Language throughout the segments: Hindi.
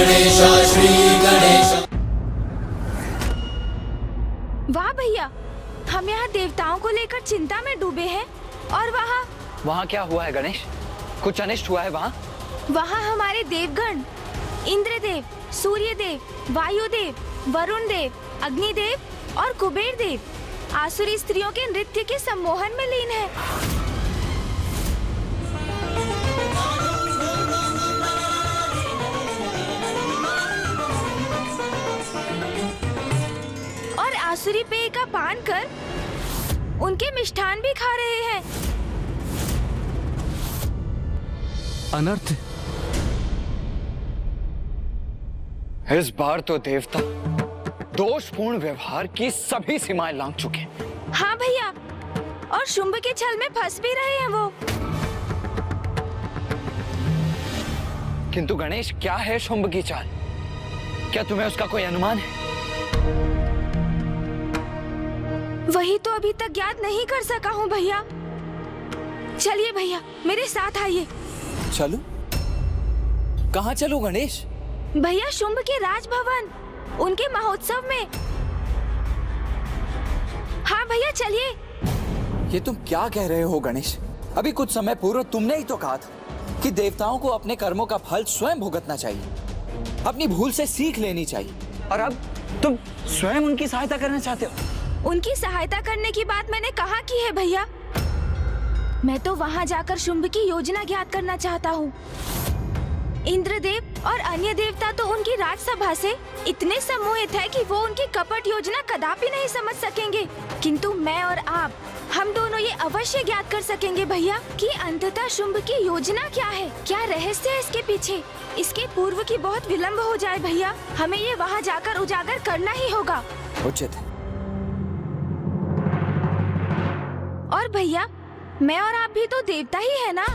गणेश श्री गणेश। वाह भैया, हम यहाँ देवताओं को लेकर चिंता में डूबे हैं और वहाँ क्या हुआ है गणेश? कुछ अनिष्ट हुआ है वहाँ? वहाँ हमारे देवगण इंद्रदेव, सूर्यदेव, वायुदेव, वरुण देव, अग्निदेव और कुबेर देव आसुरी स्त्रियों के नृत्य के सम्मोहन में लीन है। और आसुरी पेय का पान कर उनके मिष्ठान भी खा रहे हैं। अनर्थ। इस बार तो देवता दोषपूर्ण व्यवहार की सभी सीमाएं लांघ चुके। हाँ भैया, और शुंभ के छल में फंस भी रहे हैं वो। किंतु गणेश, क्या है शुंभ की चाल? क्या तुम्हें उसका कोई अनुमान है? वही तो अभी तक ज्ञात नहीं कर सका हूँ भैया। चलिए भैया, मेरे साथ आइए। चलो? कहाँ चलो गणेश? भैया, शुंभ के राजभवन, उनके महोत्सव में। हाँ भैया, चलिए। ये तुम क्या कह रहे हो गणेश? अभी कुछ समय पूर्व तुमने ही तो कहा था कि देवताओं को अपने कर्मों का फल स्वयं भुगतना चाहिए, अपनी भूल से सीख लेनी चाहिए। और अब तुम स्वयं उनकी सहायता करना चाहते हो? उनकी सहायता करने की बात मैंने कहाँ की है भैया? मैं तो वहाँ जाकर शुंभ की योजना ज्ञात करना चाहता हूँ। इंद्रदेव और अन्य देवता तो उनकी राजसभा से इतने सम्मोहित है कि वो उनकी कपट योजना कदापि नहीं समझ सकेंगे, किंतु मैं और आप, हम दोनों ये अवश्य ज्ञात कर सकेंगे भैया कि अंततः शुंभ की योजना क्या है, क्या रहस्य है इसके पीछे। इसके पूर्व की बहुत विलंब हो जाए भैया, हमें ये वहाँ जाकर उजागर करना ही होगा। उचित है। और भैया, मैं और आप भी तो देवता ही है ना।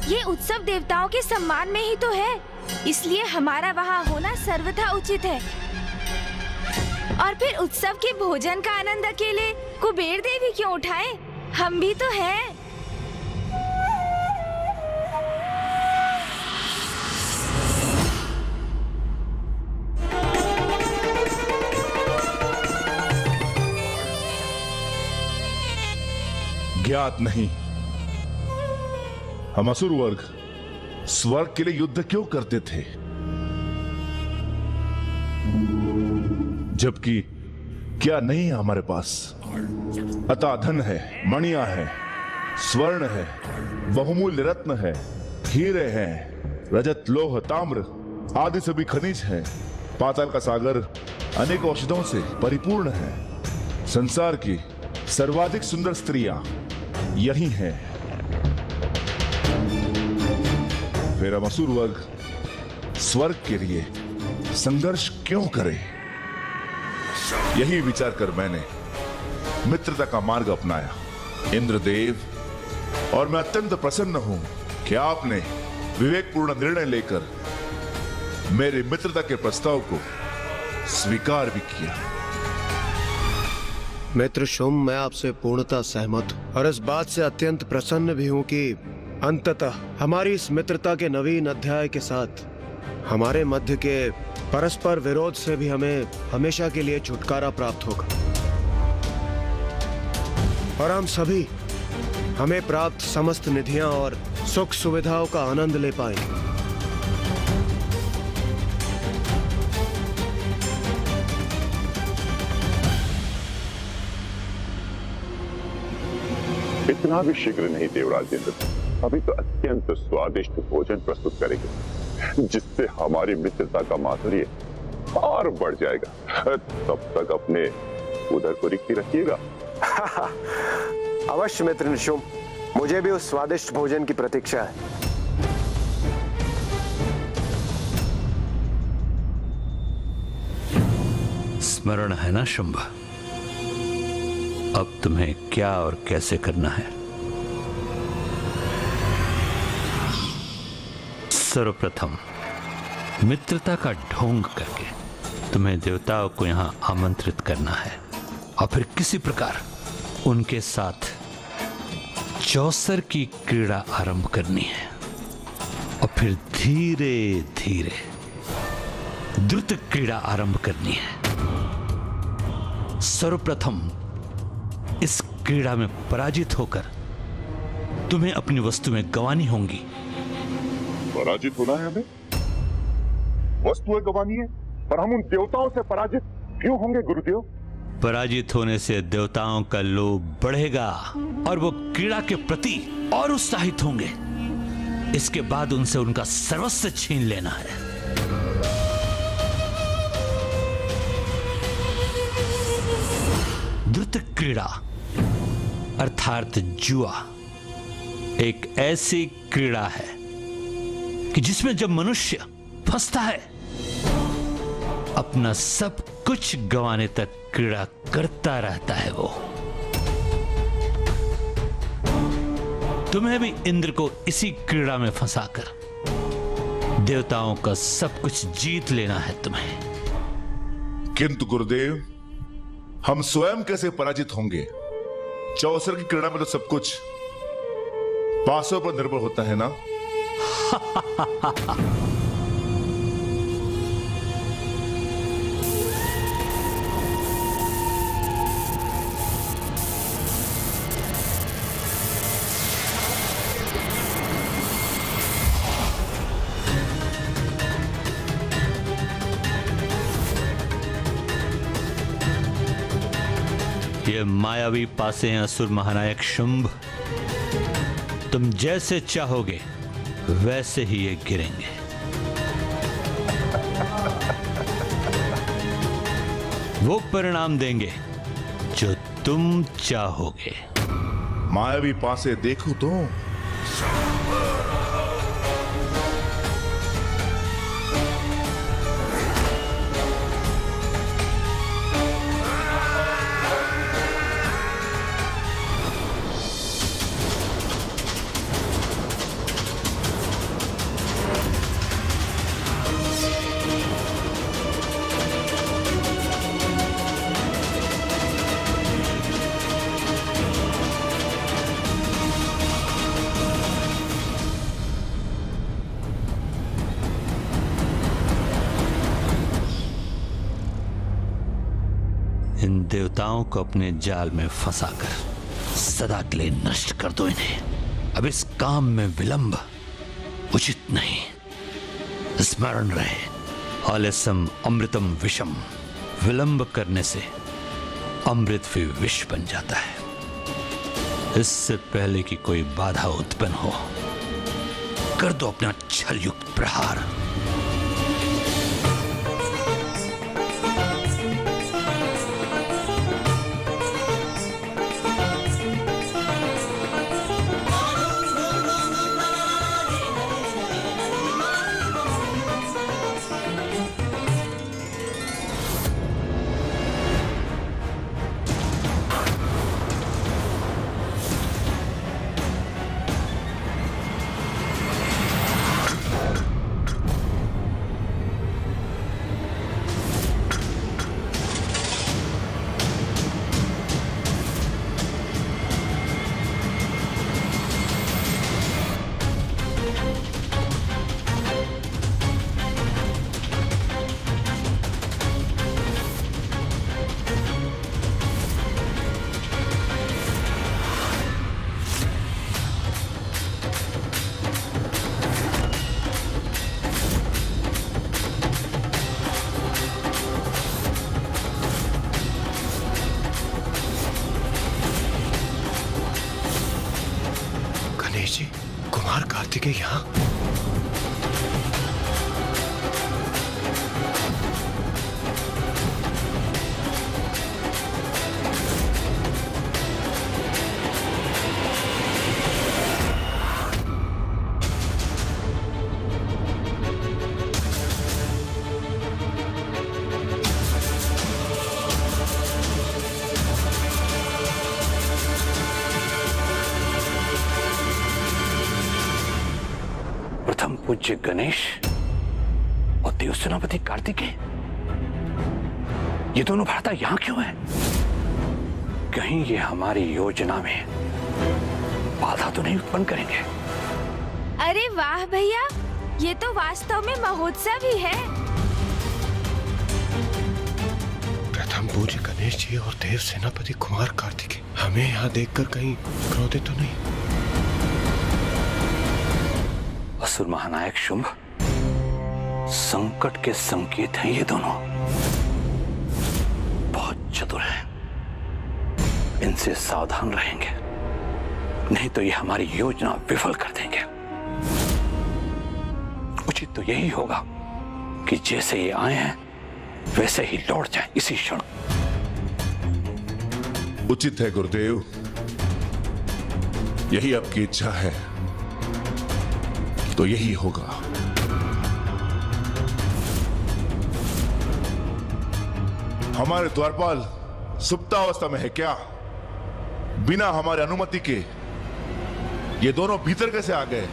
ये उत्सव देवताओं के सम्मान में ही तो है, इसलिए हमारा वहाँ होना सर्वथा उचित है। और फिर उत्सव के भोजन का आनंद अकेले कुबेर देवी क्यों उठाएं? हम भी तो हैं। ज्ञात नहीं, हम असुर वर्ग स्वर्ग के लिए युद्ध क्यों करते थे, जबकि क्या नहीं है हमारे पास? अतः धन है, मणियां है, स्वर्ण है, बहुमूल्य रत्न है, हीरे हैं, रजत, लोह, ताम्र आदि सभी खनिज है। पाताल का सागर अनेक औषधों से परिपूर्ण है। संसार की सर्वाधिक सुंदर स्त्रियां यही हैं। फिर हम असुर वर्ग स्वर्ग के लिए संघर्ष क्यों करें? यही विचार कर मैंने मित्रता का मार्ग अपनाया। इंद्रदेव, और मैं अत्यंत प्रसन्न हूं कि आपने विवेकपूर्ण निर्णय लेकर मेरे मित्रता के प्रस्ताव को स्वीकार भी किया। मित्र शुंभ, मैं आपसे पूर्णतः सहमत हूं और इस बात से अत्यंत प्रसन्न भी हूं कि अंततः हमारी इस मित्रता के नवीन अध्याय के साथ हमारे मध्य के परस्पर विरोध से भी हमें हमेशा के लिए छुटकारा प्राप्त होगा और हम सभी हमें प्राप्त समस्त निधियां और सुख सुविधाओं का आनंद ले पाएंगे। इतना भी शीघ्र नहीं देवराज इंद्र, अभी तो अत्यंत स्वादिष्ट भोजन प्रस्तुत करेंगे जिससे हमारी मित्रता का माधुर्य और बढ़ जाएगा। तब तक अपने उदर को रिक्ति रखिएगा। अवश्य मित्र शुंभ, मुझे भी उस स्वादिष्ट भोजन की प्रतीक्षा है। स्मरण है ना शुंभ, अब तुम्हें क्या और कैसे करना है? सर्वप्रथम मित्रता का ढोंग करके तुम्हें देवताओं को यहां आमंत्रित करना है और फिर किसी प्रकार उनके साथ चौसर की क्रीड़ा आरंभ करनी है और फिर धीरे धीरे द्रुत क्रीड़ा आरंभ करनी है। सर्वप्रथम इस क्रीड़ा में पराजित होकर तुम्हें अपनी वस्तुएं गंवानी होंगी। पराजित होना है हमें? वस्तुएं गंवानी है? पर हम उन देवताओं से पराजित क्यों होंगे गुरुदेव? पराजित होने से देवताओं का लोभ बढ़ेगा और वो क्रीड़ा के प्रति और उत्साहित होंगे। इसके बाद उनसे उनका सर्वस्व छीन लेना है। द्रुत क्रीड़ा अर्थात जुआ एक ऐसी क्रीड़ा है कि जिसमें जब मनुष्य फंसता है अपना सब कुछ गंवाने तक क्रीड़ा करता रहता है। वो तुम्हें भी इंद्र को इसी क्रीड़ा में फंसाकर देवताओं का सब कुछ जीत लेना है तुम्हें। किंतु गुरुदेव, हम स्वयं कैसे पराजित होंगे? चौसर की क्रीड़ा में तो सब कुछ पासों पर निर्भर होता है ना? ये मायावी पासे हैं असुर महानायक शुंभ। तुम जैसे चाहोगे वैसे ही ये गिरेंगे। वो परिणाम देंगे जो तुम चाहोगे। मायावी पासे देखो तो इन देवताओं को अपने जाल में फंसाकर सदा के लिए नष्ट कर दो इन्हें। अब इस काम में विलंब उचित नहीं। स्मरण रहे, आलस्यम अमृतम विषम। विलंब करने से अमृत भी विष बन जाता है। इससे पहले कि कोई बाधा उत्पन्न हो, कर दो अपना छलयुक्त प्रहार। कुमार कार्तिकेय यहाँ? प्रथम पूज्य गणेश और देव सेनापति कार्तिकेय, ये दोनों भ्राता यहां क्यों हैं? कहीं ये हमारी योजना में बाधा तो नहीं उत्पन्न करेंगे? अरे वाह भैया, ये तो वास्तव में महोत्सव ही है। गणेश जी और देव सेनापति कुमार कार्तिकेय हमें यहाँ देखकर कहीं क्रोधित तो नहीं? असुर महानायक शुंभ, संकट के संकेत हैं ये दोनों। बहुत चतुर हैं, इनसे सावधान रहेंगे, नहीं तो ये हमारी योजना विफल कर देंगे। उचित तो यही होगा कि जैसे ये आए हैं वैसे ही लौट जाए इसी क्षण। उचित है गुरुदेव, यही आपकी इच्छा है तो यही होगा। हमारे द्वारपाल सुप्तावस्था में है क्या? बिना हमारे अनुमति के ये दोनों भीतर कैसे आ गए?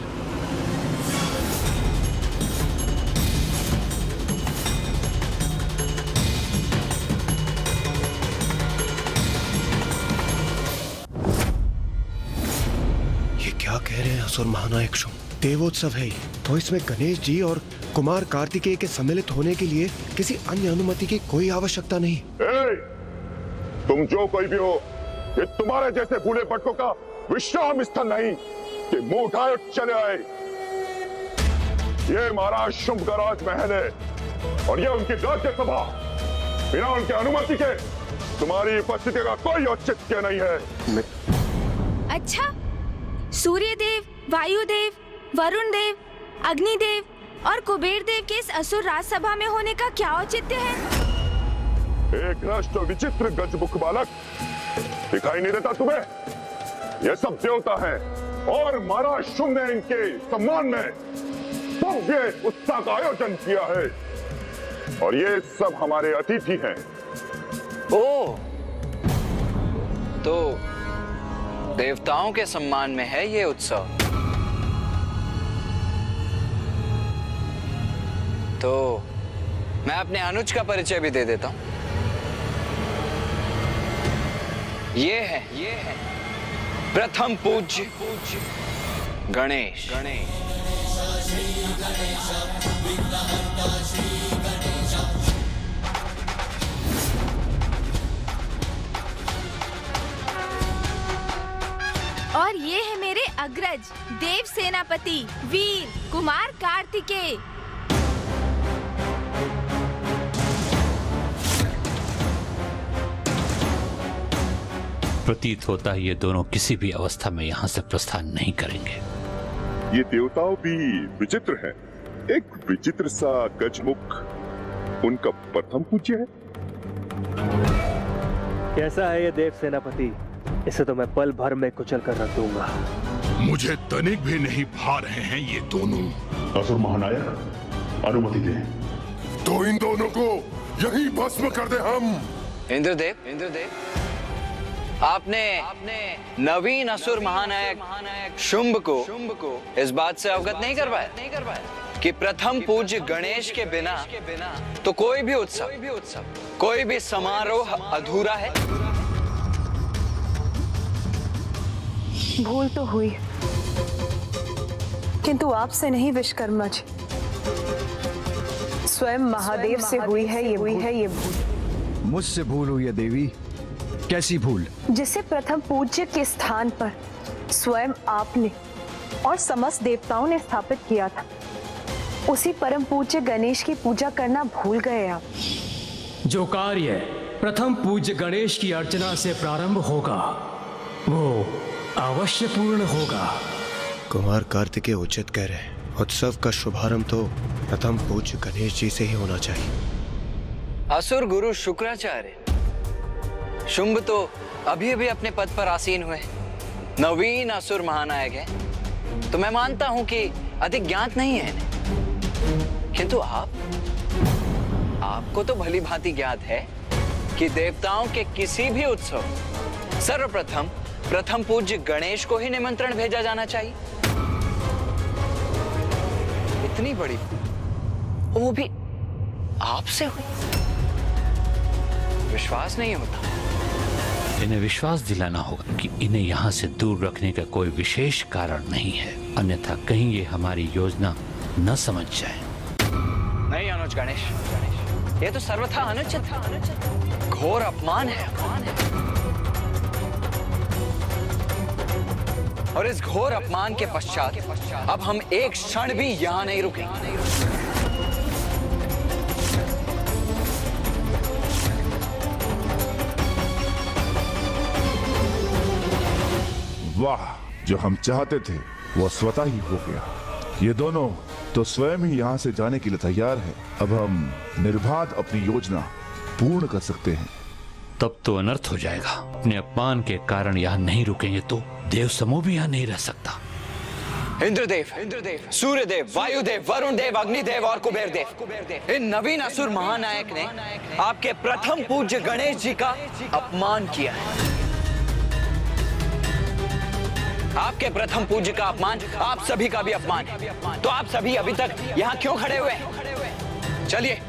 ये क्या कह रहे हैं असुर महानायक शुंभ? देवोत्सव है तो इसमें गणेश जी और कुमार कार्तिकेय के सम्मिलित होने के लिए किसी अन्य अनुमति की कोई आवश्यकता नहीं। तुम जो कोई भी हो, ये तुम्हारे जैसे बूढ़े भटकों का विश्राम स्थल नहीं कि मुंह उठाए चले आए। ये महाराज शुंभ का राजमहल है और ये उनकी राज्यसभा। बिना उनकी अनुमति के तुम्हारी उपस्थिति का कोई औचित्य नहीं है। अच्छा, सूर्य देव, वायु देव, वरुण देव, अग्निदेव और कुबेर देव के इस असुर राजसभा में होने का क्या औचित्य है? एक नष्ट विचित्र गजमुख बालक दिखाई नहीं देता तुम्हें? ये सब देवता हैं और महाराज शुंभ ने इनके सम्मान में भव्य उत्सव का आयोजन किया है और ये सब हमारे अतिथि हैं। ओ, तो देवताओं के सम्मान में है ये उत्सव। तो मैं अपने अनुज का परिचय भी दे देता हूं। ये है प्रथम पूज्य गणेश। और ये है मेरे अग्रज देव सेनापति वीर कुमार कार्तिकेय। प्रतीत होता है ये दोनों किसी भी अवस्था में यहाँ से प्रस्थान नहीं करेंगे। ये देवताओं भी विचित्र हैं। एक विचित्र सा गजमुख उनका प्रथम पूज्य है। कैसा है ये देव सेनापति? इसे तो मैं पल भर में कुचल कर रख दूंगा। मुझे तनिक भी नहीं भा रहे हैं ये दोनों। असुर महानायक, अनुमति दें तो इन दोनों को यहीं भस्म कर दे हम। इंद्रदेव, आपने नवीन असुर महानायक शुंभ को इस बात से अवगत नहीं करवाया कि प्रथम पूज्य गणेश के बिना तो कोई भी उत्सव, कोई भी समारोह अधूरा है। भूल तो हुई, किंतु आपसे नहीं विश्वकर्मा जी, स्वयं महादेव से हुई है ये भूल। मुझसे भूल हुई है देवी? कैसी भूल? जिसे प्रथम पूज्य के स्थान पर स्वयं आपने और समस्त देवताओं ने स्थापित किया था, उसी परम पूज्य गणेश की पूजा करना भूल गए आप। जो कार्य प्रथम पूज्य गणेश की अर्चना से प्रारंभ होगा वो अवश्य पूर्ण होगा। कुमार कार्तिकेय उचित कह रहे हैं। उत्सव का शुभारंभ तो प्रथम पूज्य गणेश जी से ही होना चाहिए। असुर गुरु शुक्राचार्य शुंभ तो अभी अभी अपने पद पर आसीन हुए, नवीन असुर महानायक है, तो मैं मानता हूं कि अधिक ज्ञात नहीं है इन्हें। किंतु आपको तो भली भांति ज्ञात है कि देवताओं के किसी भी उत्सव सर्वप्रथम प्रथम पूज्य गणेश को ही निमंत्रण भेजा जाना चाहिए। इतनी बड़ी, वो भी आपसे हुई, विश्वास नहीं होता। इन्हें विश्वास दिलाना होगा कि इन्हें यहाँ से दूर रखने का कोई विशेष कारण नहीं है, अन्यथा कहीं ये हमारी योजना न समझ जाए। नहीं अनुज गणेश, ये तो सर्वथा अनुचित है, घोर अपमान है। और इस घोर अपमान के पश्चात अब हम एक क्षण भी यहां नहीं रुकेंगे। वाह, जो हम चाहते थे वो स्वतः ही हो गया। ये दोनों तो स्वयं ही यहाँ से जाने के लिए तैयार है। अब हम निर्बाध अपनी योजना पूर्ण कर सकते हैं। तब तो अनर्थ हो जाएगा। अपने अपमान के कारण यहाँ नहीं रुकेंगे तो देव समूह भी यहाँ नहीं रह सकता। इंद्रदेव, सूर्यदेव, वायुदेव, वरुण देव, अग्निदेव और कुबेर देव, इन नवीन असुर महानायक ने आपके प्रथम पूज्य गणेश जी का अपमान किया है। आपके प्रथम पूज्य का अपमान आप सभी का भी अपमान है। तो आप सभी अभी तक यहाँ क्यों खड़े हुए हैं? चलिए।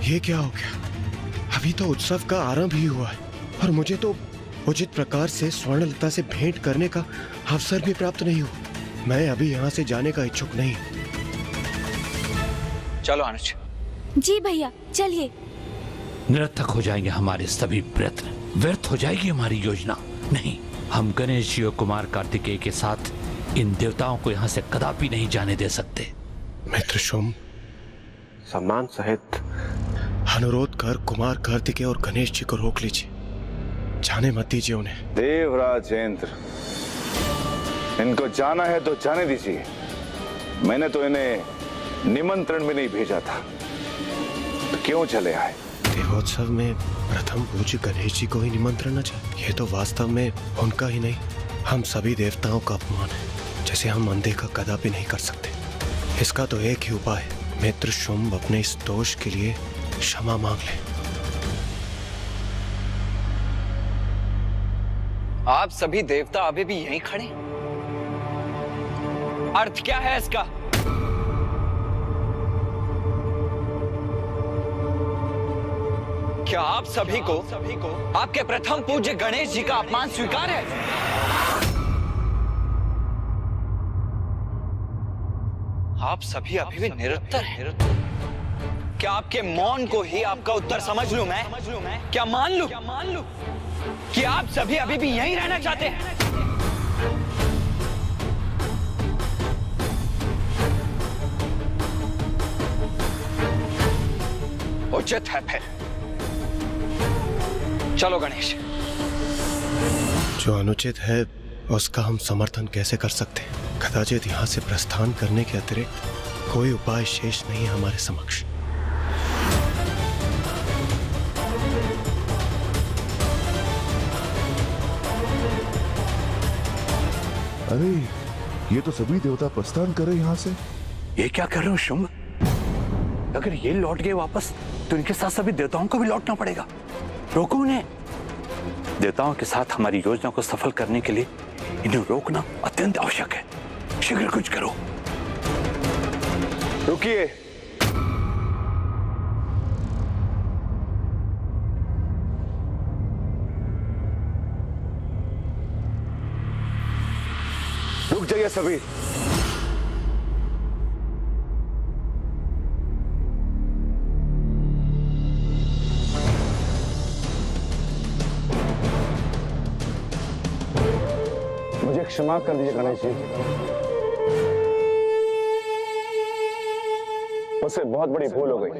ये क्या हो गया? अभी तो उत्सव का आरंभ ही हुआ है और मुझे तो उचित प्रकार से स्वर्णलता से भेंट करने का अवसर भी प्राप्त नहीं हुआ। मैं अभी यहाँ से जाने का इच्छुक नहीं। चलो अनुज। जी भैया, चलिए। निरर्थक हो जाएंगे हमारे सभी प्रयत्न, व्यर्थ हो जाएगी हमारी योजना। नहीं, हम गणेश जी और कुमार कार्तिकेय के साथ इन देवताओं को यहाँ से कदापि नहीं जाने दे सकते। मित्र शुंभ, सम्मान सहित अनुरोध कर कुमार कार्तिकेय और गणेश जी को रोक लीजिए। जाने मत दीजिए उन्हें। देवराज इंद्र, इनको जाना है तो जाने दीजिए। मैंने तो इन्हें निमंत्रण भी नहीं भेजा था, तो क्यों चले आए? देवोत्सव में प्रथम पूज्य गणेश जी को ही निमंत्रण न जाए, ये तो वास्तव में उनका ही नहीं, हम सभी देवताओं का अपमान है, जैसे हम अनदेखा कदापि नहीं कर सकते। इसका तो एक ही उपाय है, मित्र शुंभ अपने इस दोष के लिए क्षमा मांग ले। आप सभी देवता अभी भी यहीं खड़े? अर्थ क्या है इसका? क्या आप सभी को आपके प्रथम पूज्य गणेश जी का अपमान स्वीकार है? आप सभी अभी भी निरुत्तर हैं। क्या आपके मौन को ही आपका उत्तर समझ लूं मैं? क्या मान लूं कि आप सभी अभी भी यहीं रहना चाहते हैं? उचित है फिर। चलो गणेश। जो अनुचित है उसका हम समर्थन कैसे कर सकते हैं? कदाचित यहाँ से प्रस्थान करने के अतिरिक्त कोई उपाय शेष नहीं है हमारे समक्ष। अरे, ये तो सभी देवता प्रस्थान कर रहे यहाँ से। ये क्या कर रहे हो शुंभ? अगर ये लौट गए वापस तो इनके साथ सभी देवताओं को भी लौटना पड़ेगा। रोको उन्हें। देवताओं के साथ हमारी योजना को सफल करने के लिए इन्हें रोकना अत्यंत आवश्यक है। शीघ्र कुछ करो। रुकिए। रुक जाइए सभी। मुझे क्षमा कर दीजिए गणेश जी, मुझसे बहुत बड़ी भूल हो गई।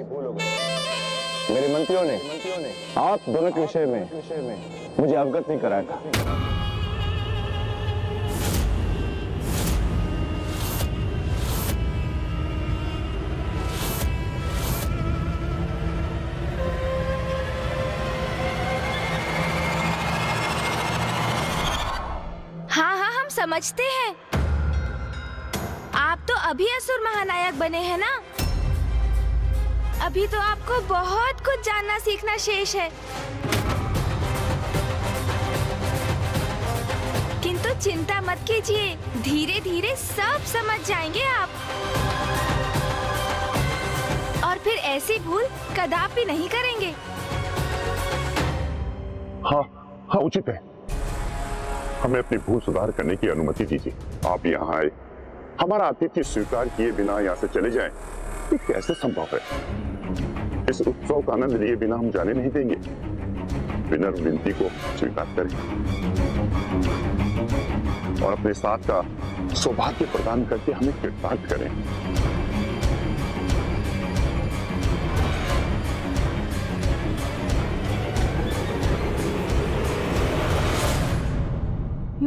मेरे मंत्रियों ने आप दोनों के विषय में मुझे अवगत नहीं कराया था। समझते हैं। आप तो अभी असुर महानायक बने हैं ना? अभी तो आपको बहुत कुछ जानना सीखना शेष है। किंतु चिंता मत कीजिए, धीरे धीरे सब समझ जाएंगे आप। और फिर ऐसी भूल कदापि नहीं करेंगे। हाँ, उचित है। हमें अपनी भूल सुधार करने की अनुमति दीजिए। आप यहाँ आए हमारा आतिथ्य स्वीकार किए बिना यहाँ से चले जाएं, ये कैसे संभव है? इस उत्सव का आनंद लिए बिना हम जाने नहीं देंगे। विनम्र विनती को स्वीकार करें और अपने साथ का सौभाग्य प्रदान करके हमें कृतार्थ करें।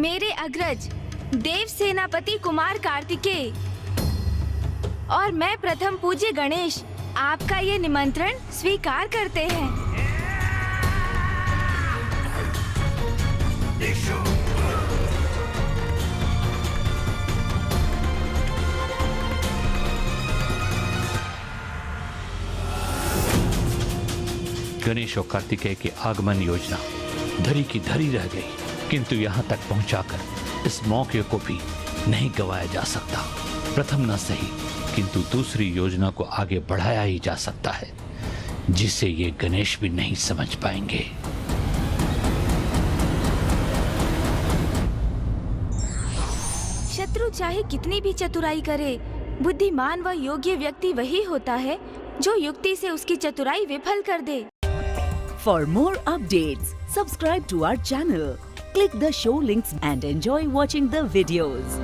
मेरे अग्रज देव सेनापति कुमार कार्तिकेय और मैं प्रथम पूज्य गणेश आपका ये निमंत्रण स्वीकार करते हैं। गणेश और कार्तिकेय की आगमन योजना धरी की धरी रह गई, किंतु यहां तक पहुंचाकर इस मौके को भी नहीं गंवाया जा सकता। प्रथम न सही, किंतु दूसरी योजना को आगे बढ़ाया ही जा सकता है, जिसे ये गणेश भी नहीं समझ पाएंगे। शत्रु चाहे कितनी भी चतुराई करे, बुद्धिमान व योग्य व्यक्ति वही होता है जो युक्ति से उसकी चतुराई विफल कर दे। For more updates, subscribe to our channel, click the show links and enjoy watching the videos.